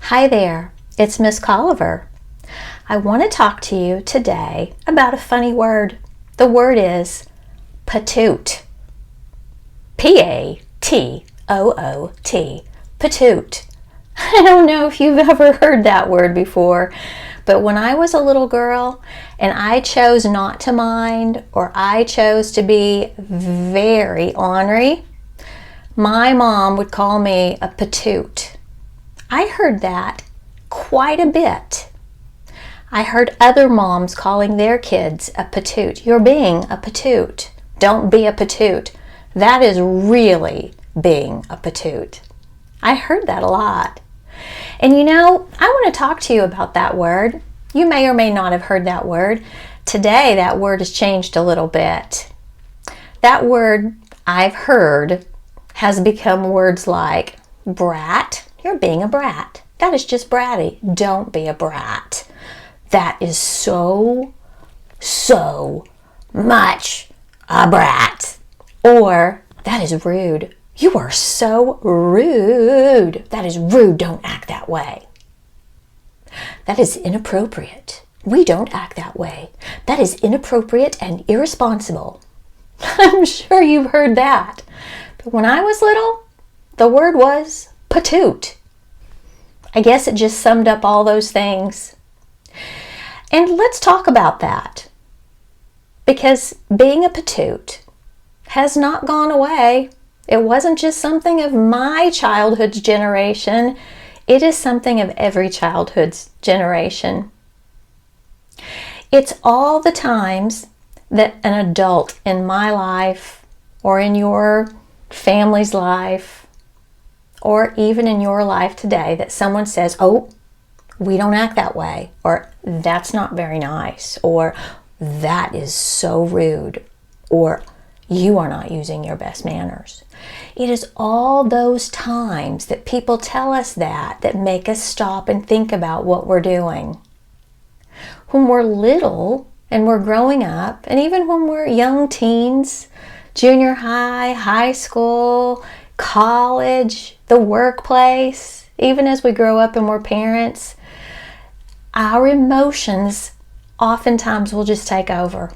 Hi there, it's Miss Colliver. I want to talk to you today about a funny word. The word is Patoot. P-A-T-O-O-T. Patoot. I don't know if you've ever heard that word before, but when I was a little girl and I chose not to mind, or I chose to be very ornery, my mom would call me a Patoot. I heard that quite a bit. I heard other moms calling their kids a Patoot. You're being a Patoot. Don't be a Patoot. That is really being a Patoot. I heard that a lot. And you know, I want to talk to you about that word. You may or may not have heard that word. Today, that word has changed a little bit. That word I've heard has become words like brat. You're being a brat. That is just bratty. Don't be a brat. That is so much a brat. Or that is rude. You are so rude. That is rude. Don't act that way. That is inappropriate. We don't act that way. That is inappropriate and irresponsible. I'm sure you've heard that. But when I was little, the word was Patoot. I guess it just summed up all those things. And let's talk about that. Because being a Patoot has not gone away. It wasn't just something of my childhood's generation. It is something of every childhood's generation. It's all the times that an adult in my life, or in your family's life, or even in your life today, that someone says, oh, we don't act that way, or that's not very nice, or that is so rude, or you are not using your best manners. It is all those times that people tell us that make us stop and think about what we're doing. When we're little and we're growing up, and even when we're young teens, junior high, high school, college, the workplace, even as we grow up and we're parents, our emotions oftentimes will just take over.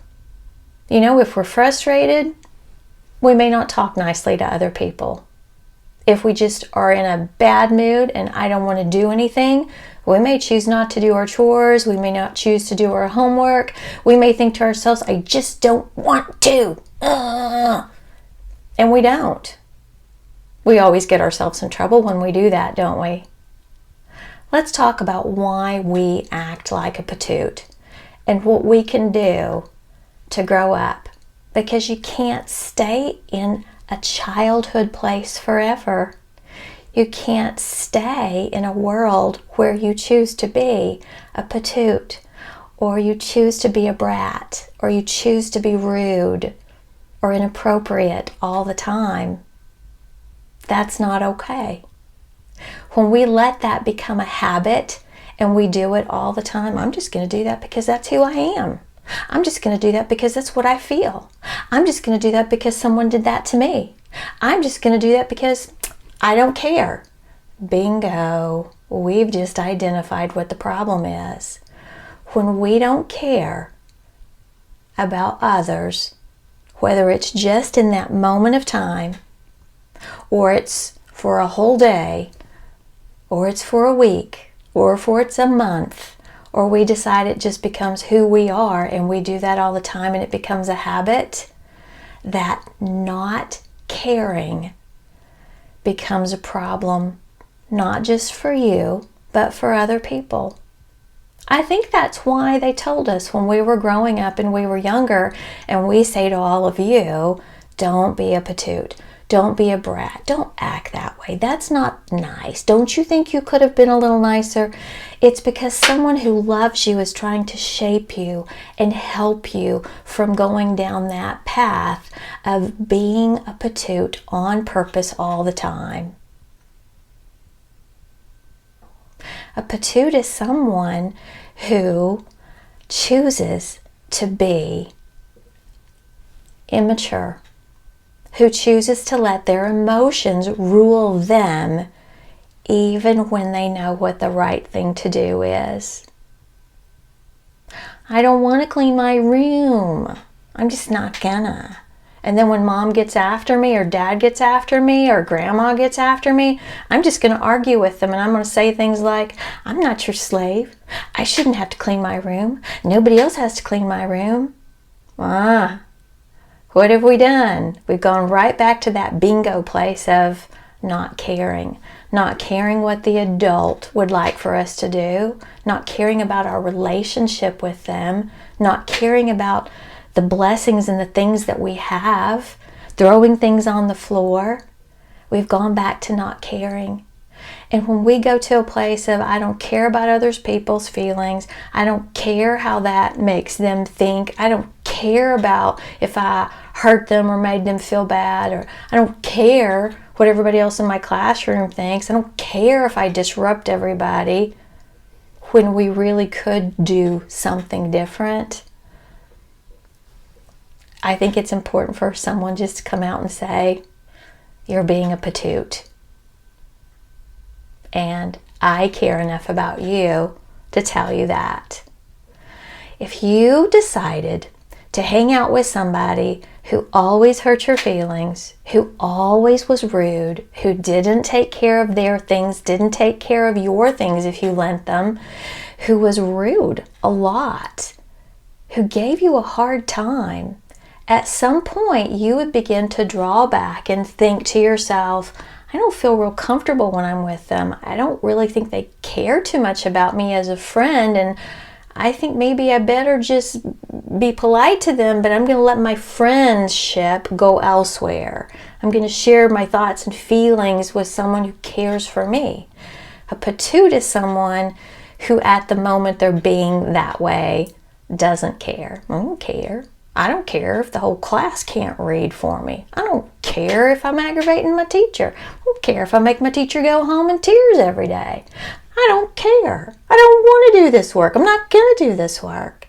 You know, if we're frustrated, we may not talk nicely to other people. If we just are in a bad mood and I don't want to do anything, we may choose not to do our chores. We may not choose to do our homework. We may think to ourselves, I just don't want to. And we don't. We always get ourselves in trouble when we do that, don't we? Let's talk about why we act like a Patoot and what we can do to grow up. Because you can't stay in a childhood place forever. You can't stay in a world where you choose to be a Patoot, or you choose to be a brat, or you choose to be rude or inappropriate all the time. That's not okay. When we let that become a habit and we do it all the time, I'm just going to do that because that's who I am. I'm just going to do that because that's what I feel. I'm just going to do that because someone did that to me. I'm just going to do that because I don't care. Bingo. We've just identified what the problem is. When we don't care about others, whether it's just in that moment of time, or it's for a whole day, or it's for a week, or for it's a month, or we decide it just becomes who we are and we do that all the time and it becomes a habit, that not caring becomes a problem, not just for you, but for other people. I think that's why they told us when we were growing up and we were younger, and we say to all of you, don't be a Patoot. Don't be a brat. Don't act that way. That's not nice. Don't you think you could have been a little nicer? It's because someone who loves you is trying to shape you and help you from going down that path of being a Patoot on purpose all the time. A Patoot is someone who chooses to be immature, who chooses to let their emotions rule them even when they know what the right thing to do is. I don't want to clean my room. I'm just not gonna. And then when mom gets after me, or dad gets after me, or grandma gets after me, I'm just going to argue with them, and I'm going to say things like, I'm not your slave. I shouldn't have to clean my room. Nobody else has to clean my room. What have we done? We've gone right back to that bingo place of not caring what the adult would like for us to do, not caring about our relationship with them, not caring about the blessings and the things that we have, throwing things on the floor. We've gone back to not caring. And when we go to a place of, I don't care about other people's feelings, I don't care how that makes them think, I don't care about if I hurt them or made them feel bad, or I don't care what everybody else in my classroom thinks, I don't care if I disrupt everybody, when we really could do something different. I think it's important for someone just to come out and say, you're being a Patoot. And I care enough about you to tell you that. If you decided to hang out with somebody who always hurt your feelings, who always was rude, who didn't take care of their things, didn't take care of your things if you lent them, who was rude a lot, who gave you a hard time, at some point you would begin to draw back and think to yourself, I don't feel real comfortable when I'm with them. I don't really think they care too much about me as a friend, and I think maybe I better just be polite to them, but I'm going to let my friendship go elsewhere. I'm going to share my thoughts and feelings with someone who cares for me. A Patoot is someone who at the moment they're being that way doesn't care. I don't care. I don't care if the whole class can't read for me. I don't care if I'm aggravating my teacher. I don't care if I make my teacher go home in tears every day. I don't care. I don't want to do this work. I'm not going to do this work.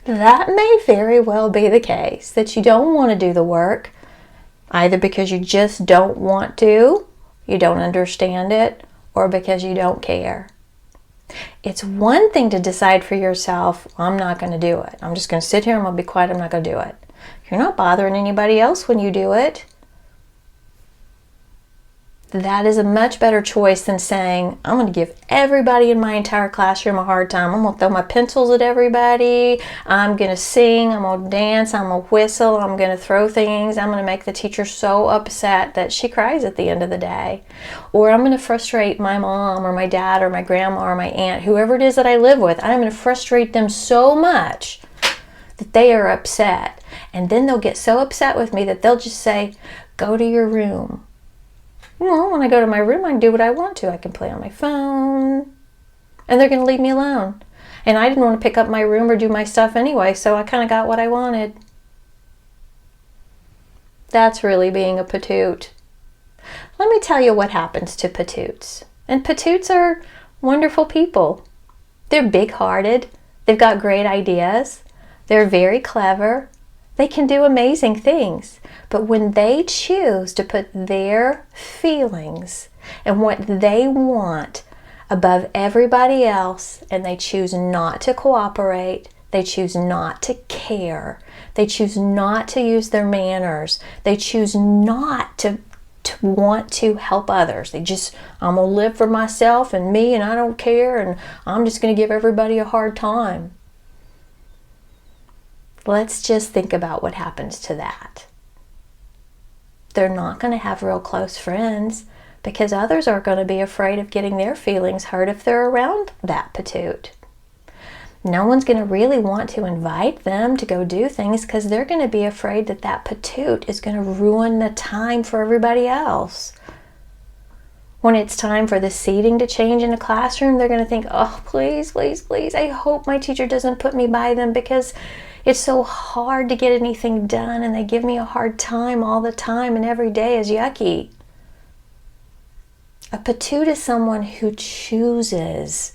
That may very well be the case, that you don't want to do the work, either because you just don't want to, you don't understand it, or because you don't care. It's one thing to decide for yourself, I'm not going to do it. I'm just going to sit here, I'm going to be quiet, I'm not going to do it. You're not bothering anybody else when you do it. That is a much better choice than saying, I'm going to give everybody in my entire classroom a hard time. I'm going to throw my pencils at everybody. I'm going to sing. I'm going to dance. I'm going to whistle. I'm going to throw things. I'm going to make the teacher so upset that she cries at the end of the day. Or I'm going to frustrate my mom or my dad or my grandma or my aunt, whoever it is that I live with. I'm going to frustrate them so much that they are upset. And then they'll get so upset with me that they'll just say, go to your room. Well, when I go to my room, I can do what I want to. I can play on my phone, and they're going to leave me alone. And I didn't want to pick up my room or do my stuff anyway, so I kind of got what I wanted. That's really being a Patoot. Let me tell you what happens to Patoots. And Patoots are wonderful people. They're big-hearted. They've got great ideas. They're very clever. They can do amazing things. But when they choose to put their feelings and what they want above everybody else, and they choose not to cooperate, they choose not to care, they choose not to use their manners, they choose not to want to help others. They just, I'm going to live for myself and me, and I don't care, and I'm just going to give everybody a hard time. Let's just think about what happens to that. They're not going to have real close friends because others are going to be afraid of getting their feelings hurt if they're around that Patoot. No one's going to really want to invite them to go do things because they're going to be afraid that that Patoot is going to ruin the time for everybody else. When it's time for the seating to change in a classroom, they're going to think, oh, please, please, please, I hope my teacher doesn't put me by them because it's so hard to get anything done and they give me a hard time all the time and every day is yucky. A Patoot is someone who chooses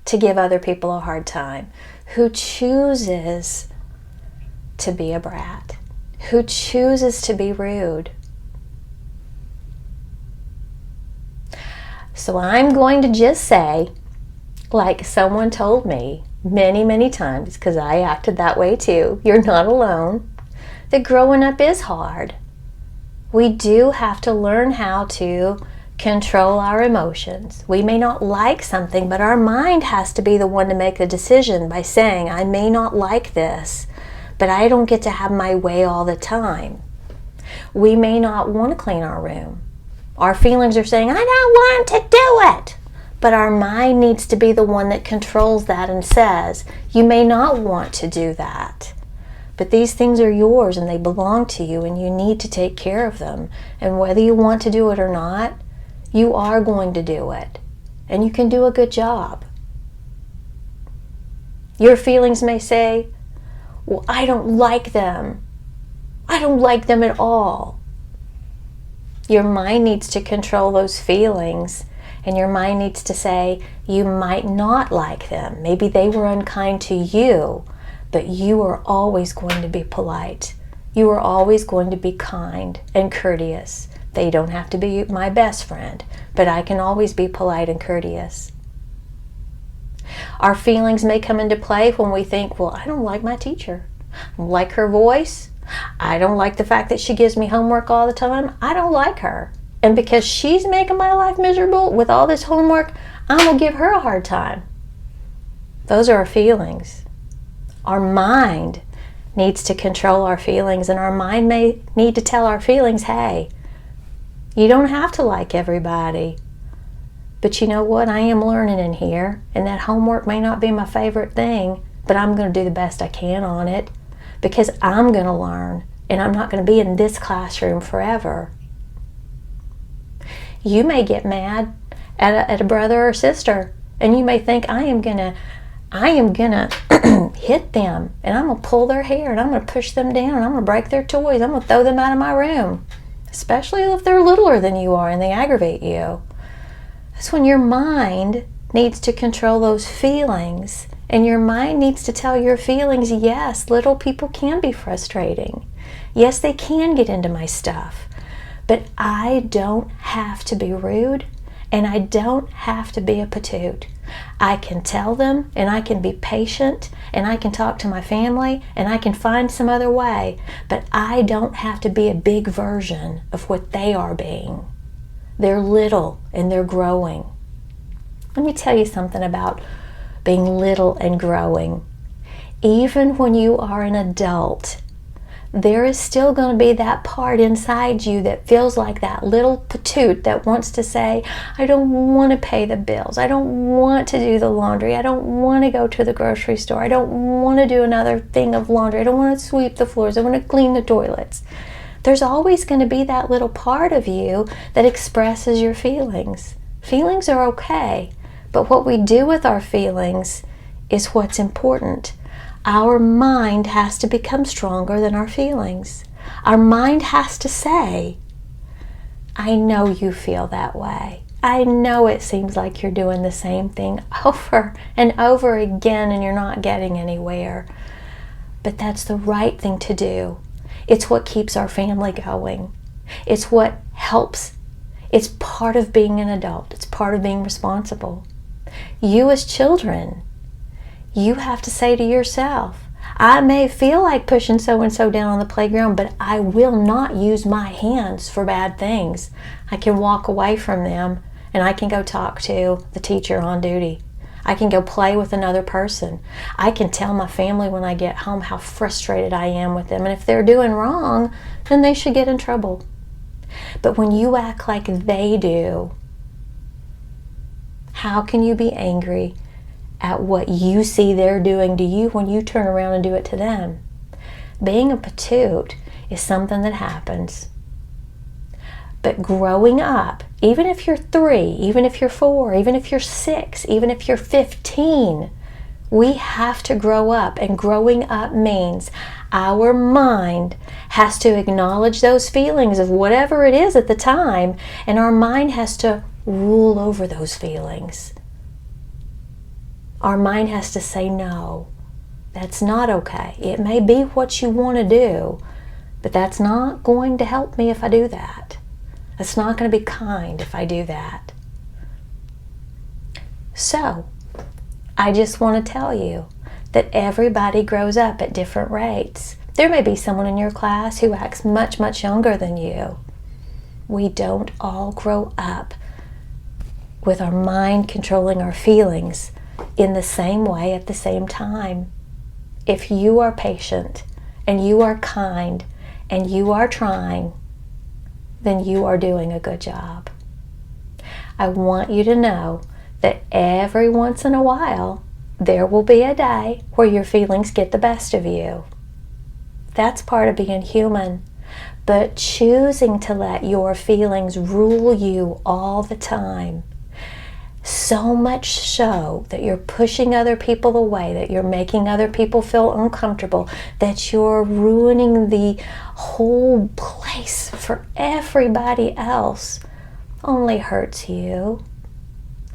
to give other people a hard time, who chooses to be a brat, who chooses to be rude. So I'm going to just say, like someone told me many, many times, because I acted that way too, you're not alone, that growing up is hard. We do have to learn how to control our emotions. We may not like something, but our mind has to be the one to make the decision by saying, I may not like this, but I don't get to have my way all the time. We may not want to clean our room. Our feelings are saying, I don't want to do it. But our mind needs to be the one that controls that and says, you may not want to do that. But these things are yours and they belong to you and you need to take care of them. And whether you want to do it or not, you are going to do it. And you can do a good job. Your feelings may say, well, I don't like them. I don't like them at all. Your mind needs to control those feelings. And your mind needs to say, you might not like them. Maybe they were unkind to you, but you are always going to be polite. You are always going to be kind and courteous. They don't have to be my best friend, but I can always be polite and courteous. Our feelings may come into play when we think, well, I don't like my teacher. I don't like her voice. I don't like the fact that she gives me homework all the time. I don't like her. And because she's making my life miserable with all this homework, I'm going to give her a hard time. Those are our feelings. Our mind needs to control our feelings, and our mind may need to tell our feelings, hey, you don't have to like everybody. But you know what? I am learning in here, and that homework may not be my favorite thing, but I'm going to do the best I can on it because I'm going to learn, and I'm not going to be in this classroom forever. You may get mad at a brother or sister, and you may think, I am gonna hit them, and I'm gonna pull their hair, and I'm gonna push them down, and I'm gonna break their toys. I'm gonna throw them out of my room, especially if they're littler than you are and they aggravate you. That's when your mind needs to control those feelings, and your mind needs to tell your feelings, yes, little people can be frustrating. Yes, they can get into my stuff. But I don't have to be rude, and I don't have to be a Patoot. I can tell them, and I can be patient, and I can talk to my family, and I can find some other way, but I don't have to be a big version of what they are being. They're little, and they're growing. Let me tell you something about being little and growing. Even when you are an adult, there is still going to be that part inside you that feels like that little Patoot that wants to say, I don't want to pay the bills. I don't want to do the laundry. I don't want to go to the grocery store. I don't want to do another thing of laundry. I don't want to sweep the floors. I want to clean the toilets. There's always going to be that little part of you that expresses your feelings. Feelings are okay, but what we do with our feelings is what's important. Our mind has to become stronger than our feelings. Our mind has to say, I know you feel that way. I know it seems like you're doing the same thing over and over again and you're not getting anywhere. But that's the right thing to do. It's what keeps our family going. It's what helps. It's part of being an adult. It's part of being responsible. You as children, you have to say to yourself, I may feel like pushing so-and-so down on the playground, but I will not use my hands for bad things. I can walk away from them and I can go talk to the teacher on duty. I can go play with another person. I can tell my family when I get home how frustrated I am with them. And if they're doing wrong, then they should get in trouble. But when you act like they do, how can you be angry at what you see they're doing to you when you turn around and do it to them? Being a Patoot is something that happens. But growing up, even if you're 3, even if you're 4, even if you're 6, even if you're 15, we have to grow up. And growing up means our mind has to acknowledge those feelings of whatever it is at the time, and our mind has to rule over those feelings. Our mind has to say, no, that's not okay. It may be what you want to do, but that's not going to help me if I do that. It's not going to be kind if I do that. So, I just want to tell you that everybody grows up at different rates. There may be someone in your class who acts much, much younger than you. We don't all grow up with our mind controlling our feelings in the same way at the same time. If you are patient and you are kind and you are trying, then you are doing a good job. I want you to know that every once in a while, there will be a day where your feelings get the best of you. That's part of being human. But choosing to let your feelings rule you all the time, so much so that you're pushing other people away, that you're making other people feel uncomfortable, that you're ruining the whole place for everybody else, only hurts you.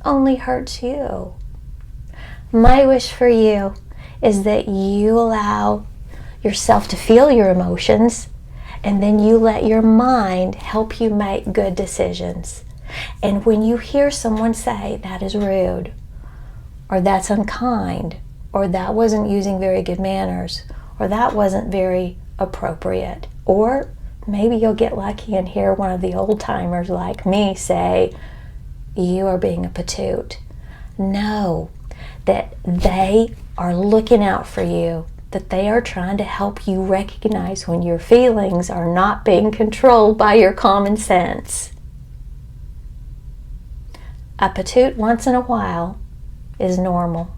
Only hurts you. My wish for you is that you allow yourself to feel your emotions, and then you let your mind help you make good decisions. And when you hear someone say, that is rude, or that's unkind, or that wasn't using very good manners, or that wasn't very appropriate, or maybe you'll get lucky and hear one of the old timers like me say, you are being a patoot. Know that they are looking out for you, that they are trying to help you recognize when your feelings are not being controlled by your common sense. A patoot once in a while is normal,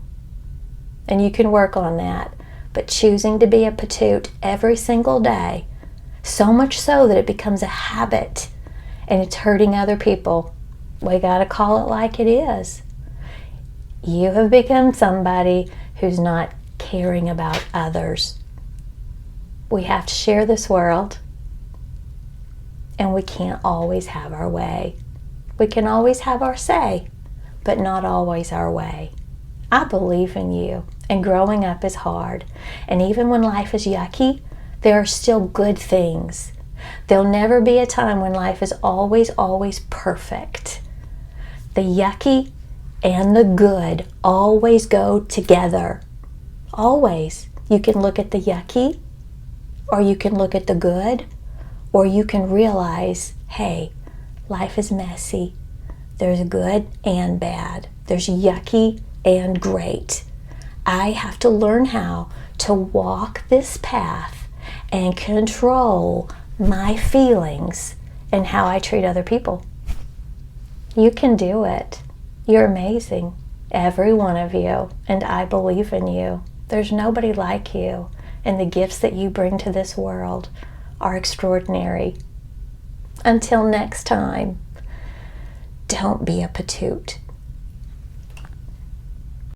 and you can work on that. But choosing to be a patoot every single day, so much so that it becomes a habit and it's hurting other people, we gotta call it like it is. You have become somebody who's not caring about others. We have to share this world, and we can't always have our way. We can always have our say, but not always our way. I believe in you, and growing up is hard. And even when life is yucky, there are still good things. There'll never be a time when life is always, always perfect. The yucky and the good always go together. Always. You can look at the yucky, or you can look at the good, or you can realize, hey, life is messy. There's good and bad. There's yucky and great. I have to learn how to walk this path and control my feelings and how I treat other people. You can do it. You're amazing, every one of you, and I believe in you. There's nobody like you, and the gifts that you bring to this world are extraordinary. Until next time, don't be a patoot.